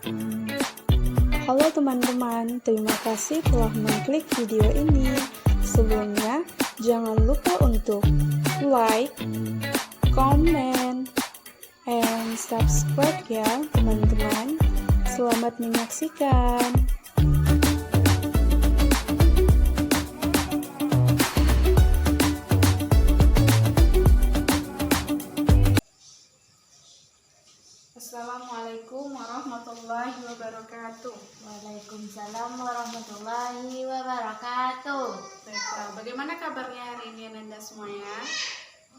Halo teman-teman, terima kasih telah mengklik video ini. Sebelumnya, jangan lupa untuk like, comment, and subscribe ya teman-teman. Selamat menyaksikan. Assalamualaikum warahmatullahi wabarakatuh. Waalaikumsalam warahmatullahi wabarakatuh. Baiklah, bagaimana kabarnya hari ini Anda semuanya?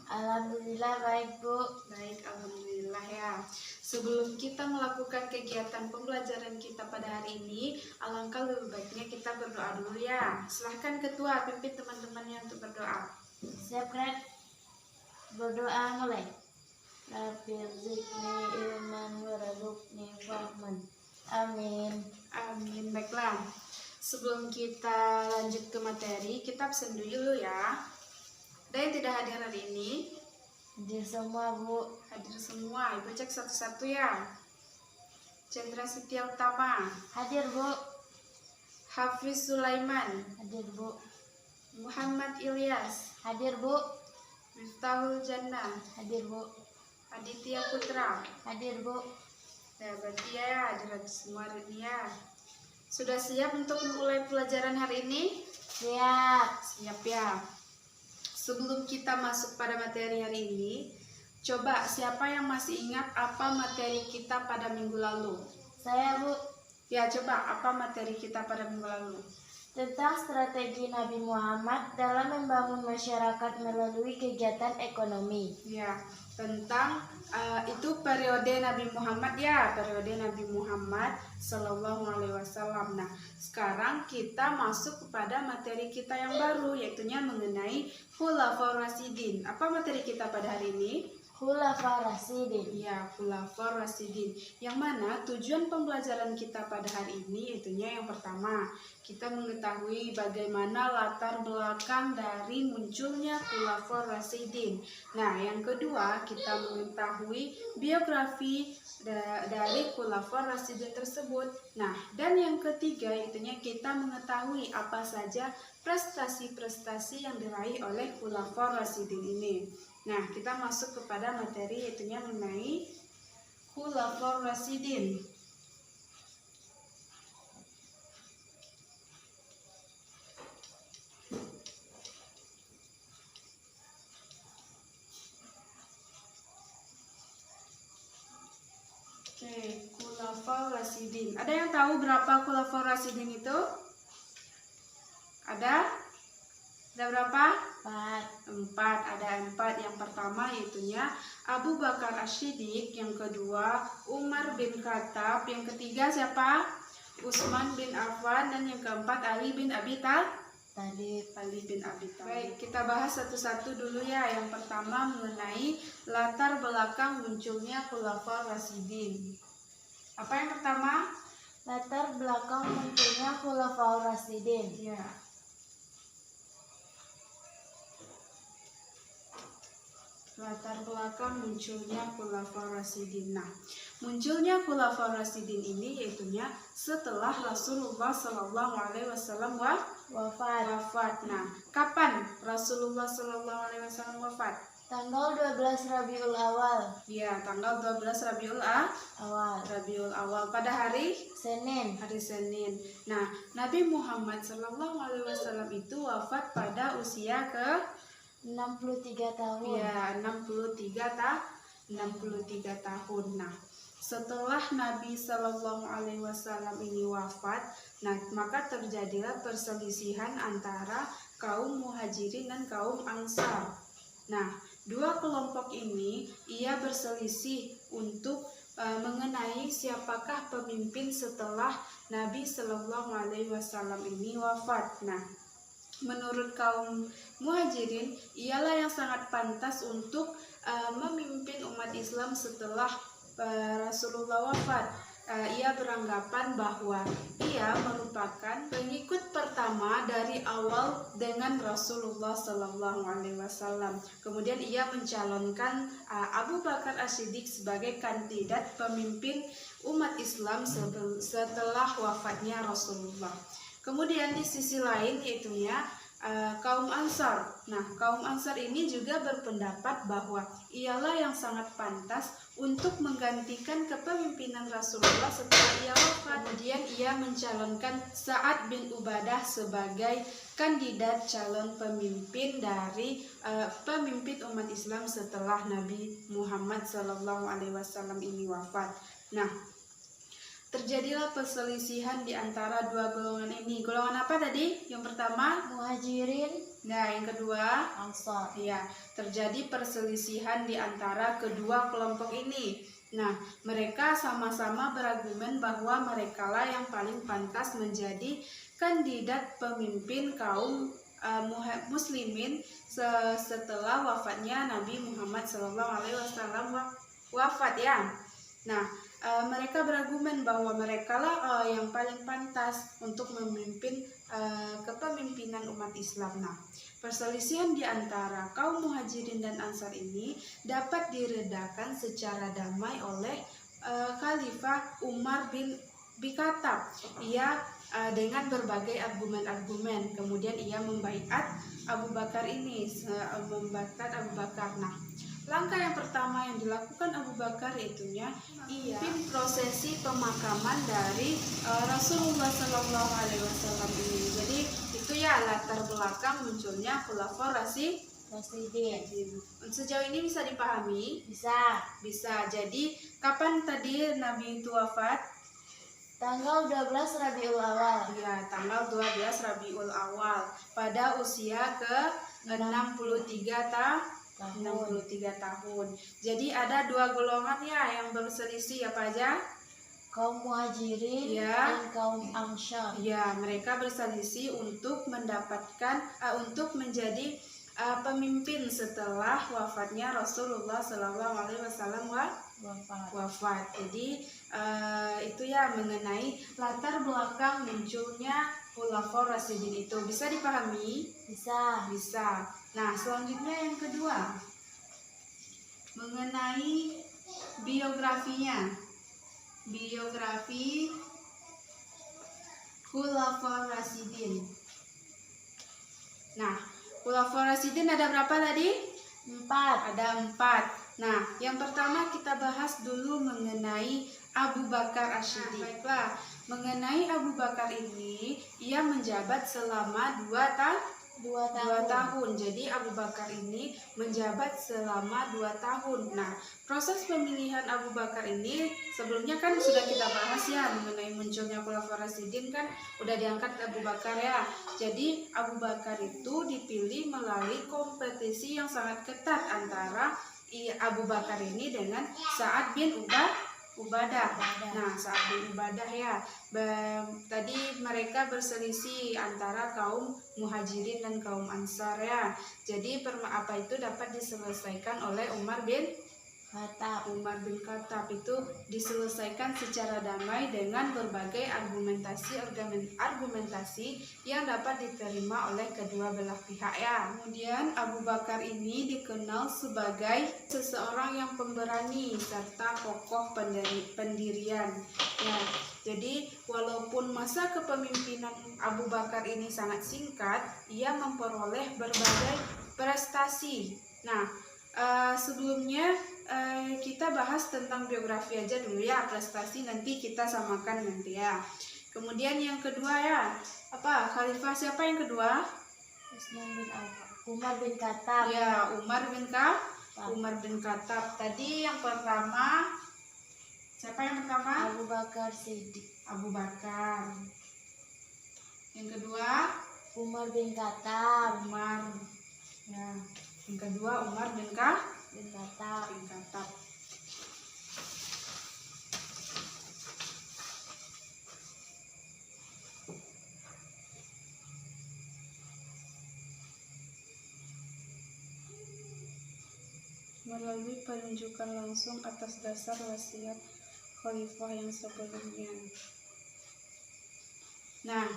Alhamdulillah baik Bu. Baik, alhamdulillah ya. Sebelum kita melakukan kegiatan pembelajaran kita pada hari ini, alangkah lebih baiknya kita berdoa dulu ya. Silahkan ketua pimpin teman-temannya untuk berdoa. Siap Red? Berdoa mulai. Rabbi zidni ilman warzuqni fahman. Amin. Amin. Baiklah. Sebelum kita lanjut ke materi, kita absen dulu ya. Ada yang tidak hadir hari ini? Hadir semua Bu. Hadir semua. Ibu cek satu-satu ya. Chandra Setia Utama, Hadir Bu. Hafiz Sulaiman, Hadir Bu. Muhammad Ilyas, Hadir Bu. Miftahul Jannah, Hadir Bu. Aditya Putra. Hadir Bu. Ya, berarti ya hadir semua hari ini ya. Sudah siap untuk mulai pelajaran hari ini? Siap. Siap ya. Sebelum kita masuk pada materi hari ini, coba siapa yang masih ingat apa materi kita pada minggu lalu? Saya Bu. Ya, coba apa materi kita pada minggu lalu? Tentang strategi Nabi Muhammad dalam membangun masyarakat melalui kegiatan ekonomi. Ya, tentang itu periode Nabi Muhammad ya, periode Nabi Muhammad Sallallahu Alaihi Wasallam. Nah, sekarang kita masuk kepada materi kita yang baru, yaitunya mengenai Khulafaur Rasyidin. Apa materi kita pada hari ini? Khulafaur Rasyidin. Ya, Khulafaur Rasyidin. Yang mana tujuan pembelajaran kita pada hari ini yaitunya yang pertama, kita mengetahui bagaimana latar belakang dari munculnya Khulafaur Rasyidin. Nah, yang kedua, kita mengetahui biografi dari Khulafaur Rasyidin tersebut. Nah, dan yang ketiga yaitunya kita mengetahui apa saja prestasi-prestasi yang diraih oleh Khulafaur Rasyidin ini. Nah, kita masuk kepada materi yaitunya mengenai Khulafaur Rasyidin. Oke, Khulafaur Rasyidin. Ada yang tahu berapa Khulafaur Rasyidin itu? Ada? Ada berapa? 4. Ada 4. Yang pertama yaitunya Abu Bakar As-Siddiq, yang kedua Umar bin Khattab, yang ketiga siapa? Utsman bin Affan, dan yang keempat Ali bin Abi Thalib. Baik, kita bahas satu-satu dulu ya. Yang pertama mengenai latar belakang munculnya Khulafaur Rasyidin. Apa yang pertama? Latar belakang munculnya Khulafaur Rasyidin. Ya. Latar belakang munculnya Khulafaur Rasyidin. Nah, munculnya Khulafaur Rasyidin ini yaitunya setelah Rasulullah Shallallahu Alaihi Wasallam wafat. Nah, kapan Rasulullah Shallallahu Alaihi Wasallam wafat? Tanggal 12 Rabiul Awal. Ya, tanggal 12 Rabiul Awal. Pada hari Senin. Nah, Nabi Muhammad Shallallahu Alaihi Wasallam itu wafat pada usia ke 63 tahun. Ya, 63 tahun. Nah, setelah Nabi Shallallahu Alaihi Wasallam ini wafat, nah maka terjadilah perselisihan antara kaum Muhajirin dan kaum Ansar. Nah, dua kelompok ini ia berselisih untuk mengenai siapakah pemimpin setelah Nabi Shallallahu Alaihi Wasallam ini wafat. Nah, menurut kaum Muhajirin, ialah yang sangat pantas untuk memimpin umat Islam setelah Rasulullah wafat. ia beranggapan bahwa ia merupakan pengikut pertama dari awal dengan Rasulullah Sallallahu Alaihi Wasallam. Kemudian ia mencalonkan Abu Bakar As-Siddiq sebagai kandidat pemimpin umat Islam setelah wafatnya Rasulullah. Kemudian di sisi lain yaitunya kaum Ansar. Nah, kaum Ansar ini juga berpendapat bahwa ialah yang sangat pantas untuk menggantikan kepemimpinan Rasulullah setelah ia wafat. Kemudian ia mencalonkan Sa'ad bin Ubadah sebagai kandidat calon pemimpin dari pemimpin umat Islam setelah Nabi Muhammad SAW ini wafat. Nah, terjadilah perselisihan di antara dua golongan ini. Golongan apa tadi? Yang pertama, Muhajirin, nah yang kedua, Ansar. ya, terjadi perselisihan di antara kedua kelompok ini. Nah, mereka sama-sama berargumen bahwa merekalah yang paling pantas menjadi kandidat pemimpin kaum muslimin setelah wafatnya Nabi Muhammad SAW wafat ya. Nah, mereka berargumen bahwa merekalah yang paling pantas untuk memimpin kepemimpinan umat Islam. Nah, perselisihan di antara kaum Muhajirin dan Ansar ini dapat diredakan secara damai oleh Khalifah Umar bin Khattab. Ia dengan berbagai argumen-argumen, kemudian ia membaiat Abu Bakar ini, membaiat Abu Bakar. Nah, langkah yang pertama yang dilakukan Abu Bakar yaitunya ia prosesi pemakaman dari Rasulullah Sallallahu Alaihi Wasallam ini. Jadi itu ya latar belakang munculnya Khulafaur Rasyidin. Sejauh ini bisa dipahami? Bisa. Jadi kapan tadi Nabi itu wafat? Tanggal 12 Rabiul Awal. Ya, tanggal 12 Rabiul Awal pada usia ke 63 tahun. Jadi ada dua golongan ya yang berselisih apa aja? Kaum Muhajirin Ya. dan kaum Ansar. Ya, mereka berselisih untuk mendapatkan untuk menjadi pemimpin setelah wafatnya Rasulullah Sallallahu Alaihi Wasallam wafat. Jadi itu ya mengenai latar belakang munculnya Khulafaur Rasyidin itu bisa dipahami? Bisa. Nah, selanjutnya yang kedua mengenai biografinya. Biografi Khulafaur Rasyidin. Nah, Khulafaur Rasyidin ada berapa tadi? 4. Ada 4. Nah, yang pertama kita bahas dulu mengenai Abu Bakar As-Siddiq. Baiklah, mengenai Abu Bakar ini, ia menjabat selama 2 tahun. Jadi Abu Bakar ini menjabat selama 2 tahun. Nah, proses pemilihan Abu Bakar ini sebelumnya kan sudah kita bahas ya mengenai munculnya Khulafaur Rasyidin kan udah diangkat Abu Bakar ya. Jadi Abu Bakar itu dipilih melalui kompetisi yang sangat ketat antara Abu Bakar ini dengan Sa'ad bin Ubadah. Nah, Sa'ad bin Ubadah ya. Tadi mereka berselisih antara kaum Muhajirin dan kaum Ansar ya. Jadi apa itu dapat diselesaikan oleh Umar bin Khattab itu diselesaikan secara damai dengan berbagai argumentasi yang dapat diterima oleh kedua belah pihak ya. Kemudian Abu Bakar ini dikenal sebagai seseorang yang pemberani serta kokoh pendirian ya. Jadi walaupun masa kepemimpinan Abu Bakar ini sangat singkat, ia memperoleh berbagai prestasi. Nah, sebelumnya kita bahas tentang biografi aja dulu ya, prestasi nanti kita samakan nanti ya. Kemudian yang kedua ya, apa? Khalifah siapa yang kedua? Umar bin Khattab. Ya, Umar bin Khattab. Tadi yang pertama siapa yang pertama? Abu Bakar Siddiq. Abu Bakar. Yang kedua? Umar bin Khattab. Umar. Ya. Yang kedua Umar bin Khattab. Melalui penunjukan langsung atas dasar wasiat khalifah yang sebelumnya. Nah,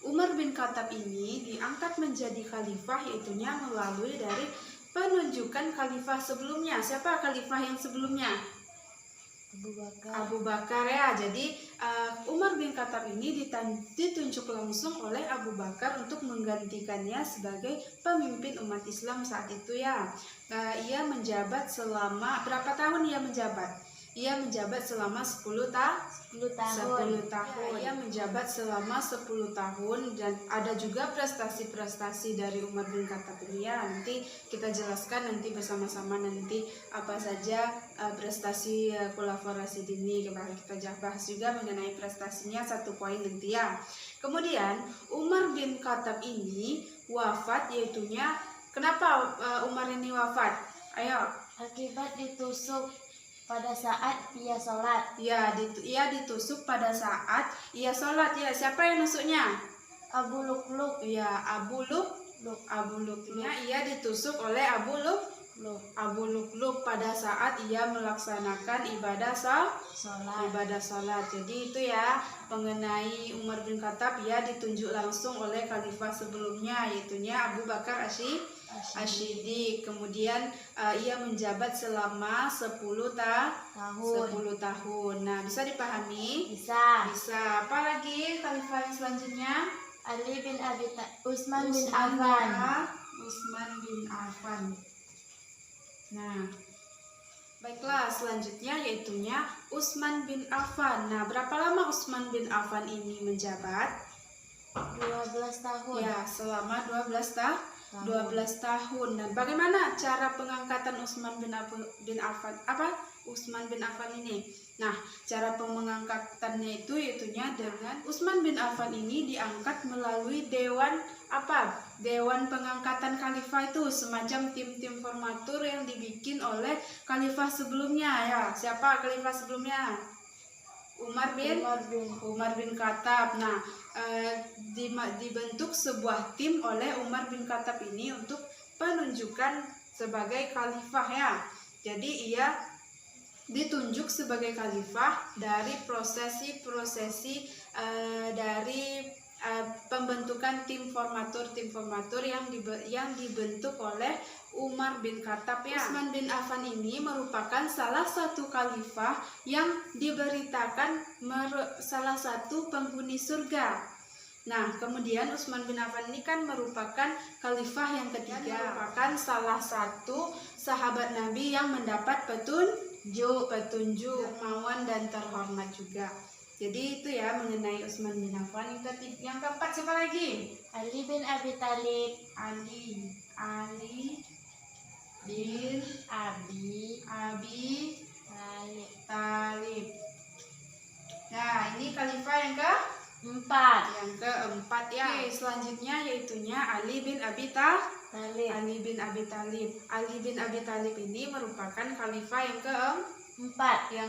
Umar bin Khattab ini diangkat menjadi khalifah yaitunya melalui dari penunjukan khalifah sebelumnya. Siapa khalifah yang sebelumnya? Abu Bakar ya. Jadi Umar bin Khattab ini ditunjuk langsung oleh Abu Bakar untuk menggantikannya sebagai pemimpin umat Islam saat itu ya. Ia menjabat selama berapa tahun ia menjabat? Ia menjabat selama 10 tahun. Ia menjabat selama 10 tahun dan ada juga prestasi-prestasi dari Umar bin Khattab ini ya. Nanti kita jelaskan nanti bersama-sama nanti apa saja prestasi Khulafaur Rasyidin ini. Kita bahas juga mengenai prestasinya satu poin nanti ya. Kemudian Umar bin Khattab ini wafat yaitunya kenapa Umar ini wafat? Ayo. Akibat ditusuk pada saat ia sholat. Ya, ia ditusuk pada saat ia sholat ya. Siapa yang nusuknya? Abu Lukluk. Ya, Abu Lukluk. Ia ditusuk oleh Abu Lukluk pada saat ia melaksanakan ibadah sholat. Jadi itu ya mengenai Umar bin Khattab, ia ditunjuk langsung oleh khalifah sebelumnya yaitunya Abu Bakar Asy-Siddiq. Kemudian ia menjabat selama 10 tahun. Nah, bisa dipahami? Bisa. Apa lagi khalifah yang selanjutnya? Ali bin Utsman bin Affan. Utsman bin Affan. Nah, baiklah selanjutnya yaitunya Utsman bin Affan. Nah, berapa lama Utsman bin Affan ini menjabat? 12 tahun. Ya, selama 12 tahun. Dan bagaimana cara pengangkatan Utsman bin Affan? Utsman bin Affan ini. Nah, cara pengangkatannya itu yaitunya dengan Utsman bin Affan ini diangkat melalui dewan pengangkatan khalifah itu, semacam tim formatur yang dibikin oleh khalifah sebelumnya ya. Siapa khalifah sebelumnya? Umar bin Khattab. Nah, dibentuk sebuah tim oleh Umar bin Khattab ini untuk penunjukan sebagai khalifah ya. Jadi ia ditunjuk sebagai khalifah dari prosesi dari pembentukan tim formatur yang dibentuk oleh Umar bin Khattab ya. Utsman bin Affan ini merupakan salah satu khalifah yang diberitakan salah satu penghuni surga. Nah, kemudian Utsman bin Affan ini kan merupakan khalifah yang ketiga, merupakan salah satu sahabat Nabi yang mendapat petunjuk, dermawan dan terhormat juga. Jadi itu ya mengenai Utsman bin Affan. Yang keempat siapa lagi? Ali bin Abi Thalib. Ali bin Abi Thalib. Nah, ini khalifah yang keempat ya. Oke, selanjutnya yaitunya Ali bin Abi Thalib. Ali bin Abi Thalib ini merupakan khalifah yang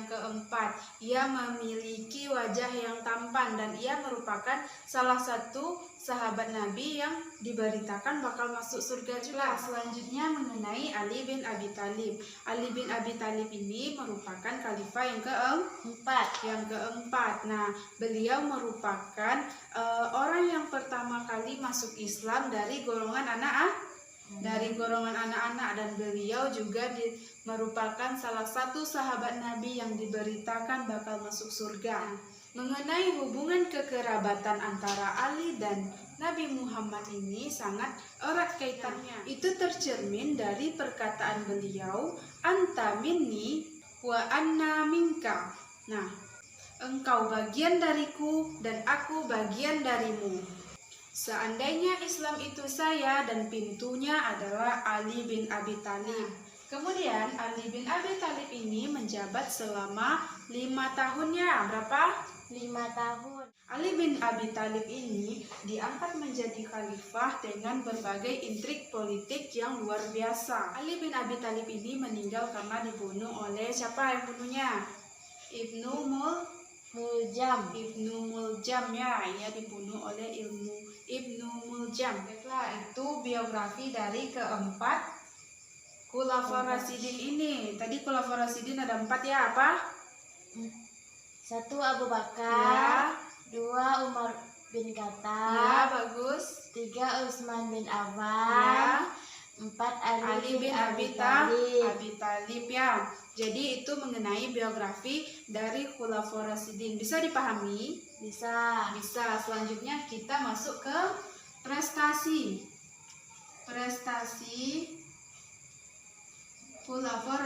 keempat. Ia memiliki wajah yang tampan dan ia merupakan salah satu sahabat Nabi yang diberitakan bakal masuk surga juga. Selanjutnya mengenai Ali bin Abi Thalib. Ali bin Abi Thalib ini merupakan khalifah yang keempat. Nah, beliau merupakan orang yang pertama kali masuk Islam dari golongan anak-anak dan beliau juga merupakan salah satu sahabat Nabi yang diberitakan bakal masuk surga. Mengenai hubungan kekerabatan antara Ali dan Nabi Muhammad ini sangat erat kaitannya. Itu tercermin dari perkataan beliau, anta minni wa anna minka. Nah, engkau bagian dariku dan aku bagian darimu. Seandainya Islam itu saya dan pintunya adalah Ali bin Abi Thalib. Kemudian Ali bin Abi Thalib ini menjabat selama 5 tahunnya. Berapa? 5 tahun. Ali bin Abi Thalib ini diangkat menjadi khalifah dengan berbagai intrik politik yang luar biasa. Ali bin Abi Thalib ini meninggal karena dibunuh oleh siapa yang bunuhnya? Ibnu Muljam ya, ia dibunuh oleh Ibnu Muljam. Baiklah, itu biografi dari keempat Khulafaur Rasyidin ini. Tadi Khulafaur Rasyidin ada 4 ya, apa? 1. Abu Ya, Bakar. 2. Umar bin ya, Khattab. bagus. 3. Utsman bin Ya, Affan. 4. Ali bin Abi Thalib ya. Jadi itu mengenai biografi dari Khulafaur Rasyidin. Bisa dipahami? Bisa. Bisa. Selanjutnya kita masuk ke prestasi. Prestasi Khulafaur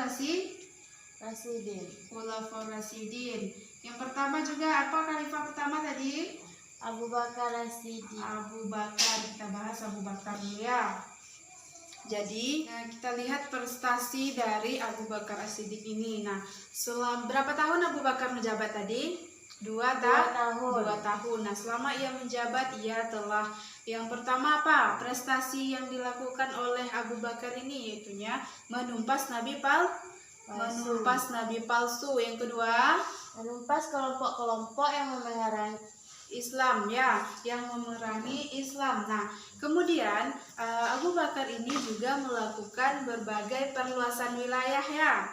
Rasyidin. Yang pertama juga apa khalifah pertama tadi? Abu Bakar As-Siddiq. Abu Bakar. Kita bahas Abu Bakar dulu ya. Jadi kita lihat prestasi dari Abu Bakar As-Siddiq ini. Nah, selama berapa tahun Abu Bakar menjabat tadi? 2 tahun. 2 tahun. Nah, selama ia menjabat, ia telah yang pertama apa? Prestasi yang dilakukan oleh Abu Bakar ini yaitunya menumpas nabi palsu. Yang kedua, menumpas kelompok-kelompok yang memerangi Islam ya, yang memerangi Islam. Nah, kemudian Abu Bakar ini juga melakukan berbagai perluasan wilayah ya.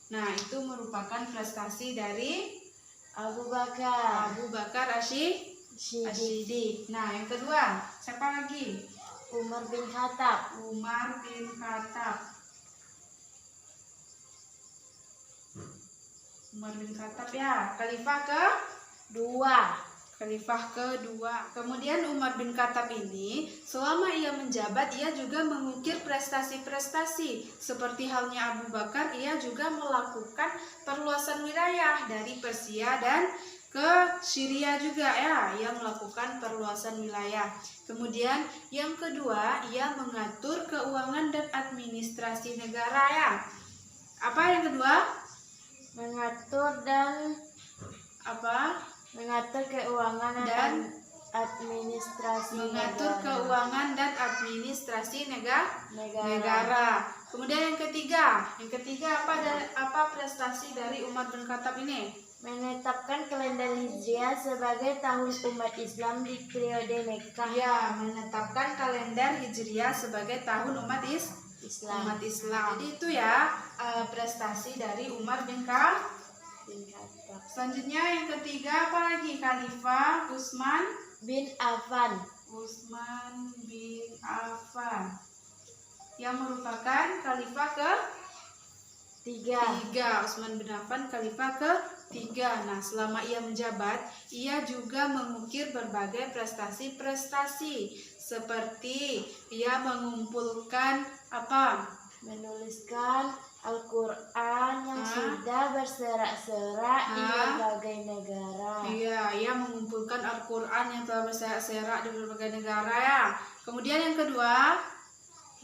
Nah, itu merupakan prestasi dari Abu Bakar As-Siddiq. Nah, yang kedua, siapa lagi? Umar bin Khattab. Umar bin Khattab ya, Khalifah kedua. Kemudian Umar bin Khattab ini selama ia menjabat ia juga mengukir prestasi-prestasi. Seperti halnya Abu Bakar, ia juga melakukan perluasan wilayah dari Persia dan ke Syria juga ya. Ia melakukan perluasan wilayah. Kemudian yang kedua, ia mengatur keuangan dan administrasi negara ya. Apa yang kedua? Mengatur keuangan dan administrasi negara. Kemudian yang ketiga apa prestasi dari Umar bin Khattab ini? Menetapkan kalender Hijriah sebagai tahun umat Islam di periode Mekkah. Ya, menetapkan kalender Hijriah sebagai tahun umat Islam. Jadi itu ya prestasi dari Umar bin Khattab. Selanjutnya yang ketiga apa lagi? Khalifah Utsman bin Affan yang merupakan khalifah ketiga. Utsman bin Affan khalifah ketiga. Nah, selama ia menjabat, ia juga mengukir berbagai prestasi-prestasi seperti ia mengumpulkan menuliskan Al-Quran yang sudah berserak-serak di berbagai negara. Iya, ia mengumpulkan Al-Quran yang telah berserak-serak di berbagai negara ya. Kemudian yang kedua,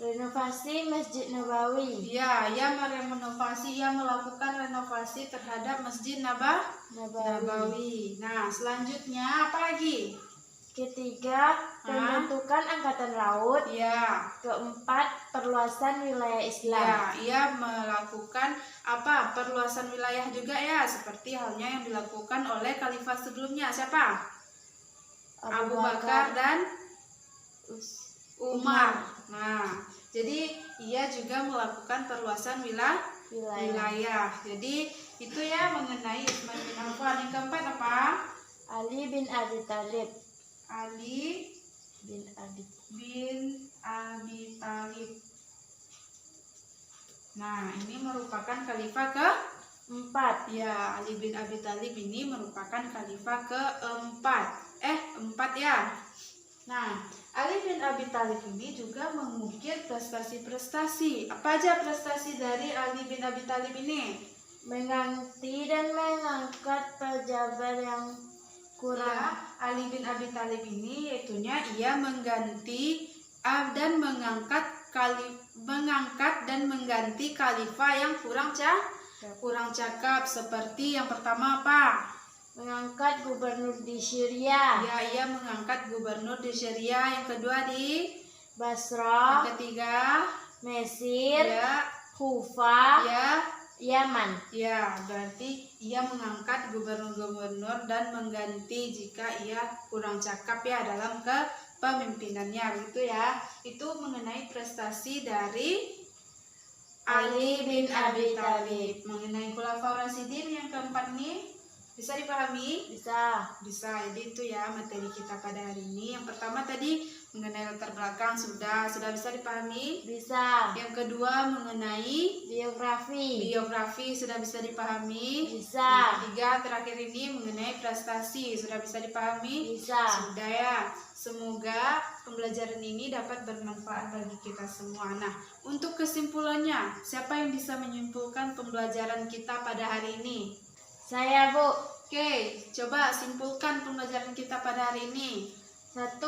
renovasi Masjid Nabawi. Iya, ia melakukan renovasi terhadap Masjid Nabawi. Nah, selanjutnya apa lagi? Ketiga, pembentukan Angkatan Laut. Ya. Keempat, perluasan wilayah Islam. Ya, ia melakukan perluasan wilayah juga ya, seperti halnya yang dilakukan oleh khalifah sebelumnya. Siapa? Abu Bakar dan Umar. Nah, jadi ia juga melakukan perluasan wilayah. Jadi itu ya mengenai Utsman bin Affan. Yang keempat apa? Ali bin Abi Thalib. Nah, ini merupakan khalifah keempat. Ya, Ali bin Abi Thalib ini merupakan khalifah keempat. Empat ya. Nah, Ali bin Abi Thalib ini juga mengukir prestasi-prestasi. Apa aja prestasi dari Ali bin Abi Thalib ini? Mengganti dan mengangkat pejabat yang kurang. Ya, Ali bin Abi Thalib ini yaitunya ia mengganti dan mengganti khalifah yang kurang cakap. Seperti yang pertama apa? Mengangkat gubernur di Syria. Ya, ia mengangkat gubernur di Syria. Yang kedua di Basra. Yang ketiga Mesir. Ya. Kufah. Ya. Yaman. Ya, berarti ia mengangkat gubernur-gubernur dan mengganti jika ia kurang cakap ya dalam kepemimpinannya, begitu ya. Itu mengenai prestasi dari Ali bin Abi Thalib. Mengenai Khulafaur Rasyidin yang keempat nih, Bisa dipahami? Bisa. Bisa, jadi itu ya materi kita pada hari ini. Yang pertama tadi mengenai latar belakang sudah bisa dipahami. Bisa. Yang kedua mengenai Biografi. sudah bisa dipahami. Bisa. Yang ketiga terakhir ini mengenai prestasi sudah bisa dipahami. Bisa. Sudah ya. Semoga pembelajaran ini dapat bermanfaat bagi kita semua. Nah, untuk kesimpulannya, siapa yang bisa menyimpulkan pembelajaran kita pada hari ini? Saya, Bu. Oke, coba simpulkan pembelajaran kita pada hari ini. 1.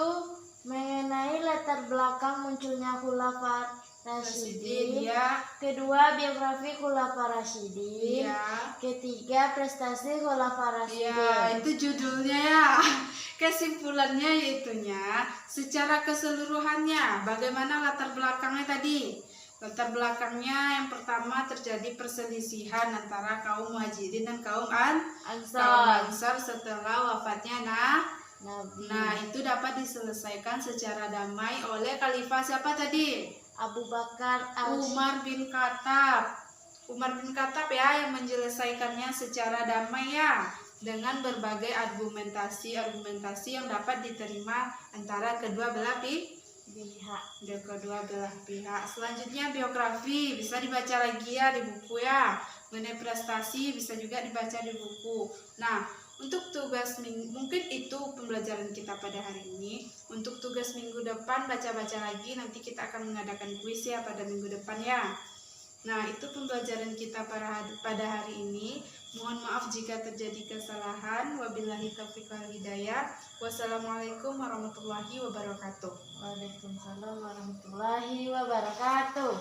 Mengenai latar belakang munculnya Khulafaur Rasyidin. Ya, Kedua, biografi Khulafaur Rasyidin. ya, Ketiga, prestasi Khulafaur ya, Rasyidin. itu judulnya ya. Kesimpulannya yaitunya secara keseluruhannya bagaimana latar belakangnya tadi. Latar belakangnya yang pertama terjadi perselisihan antara kaum Muhajirin dan kaum Ansor. Ansar setelah wafatnya Nabi. Nah, itu dapat diselesaikan secara damai oleh khalifah siapa tadi? Abu Bakar Umar bin Khattab. Umar bin Khattab ya yang menyelesaikannya secara damai ya dengan berbagai argumentasi yang dapat diterima antara kedua belah pihak. Selanjutnya biografi bisa dibaca lagi ya di buku ya. Mengenai prestasi bisa juga dibaca di buku. Nah, untuk tugas mungkin itu pembelajaran kita pada hari ini. Untuk tugas minggu depan baca-baca lagi, nanti kita akan mengadakan kuis ya pada minggu depan ya. Nah, itu pembelajaran kita pada hari ini. Mohon maaf jika terjadi kesalahan. Wabillahi taufiq wal hidayah. Wassalamualaikum warahmatullahi wabarakatuh. Waalaikumsalam warahmatullahi wabarakatuh.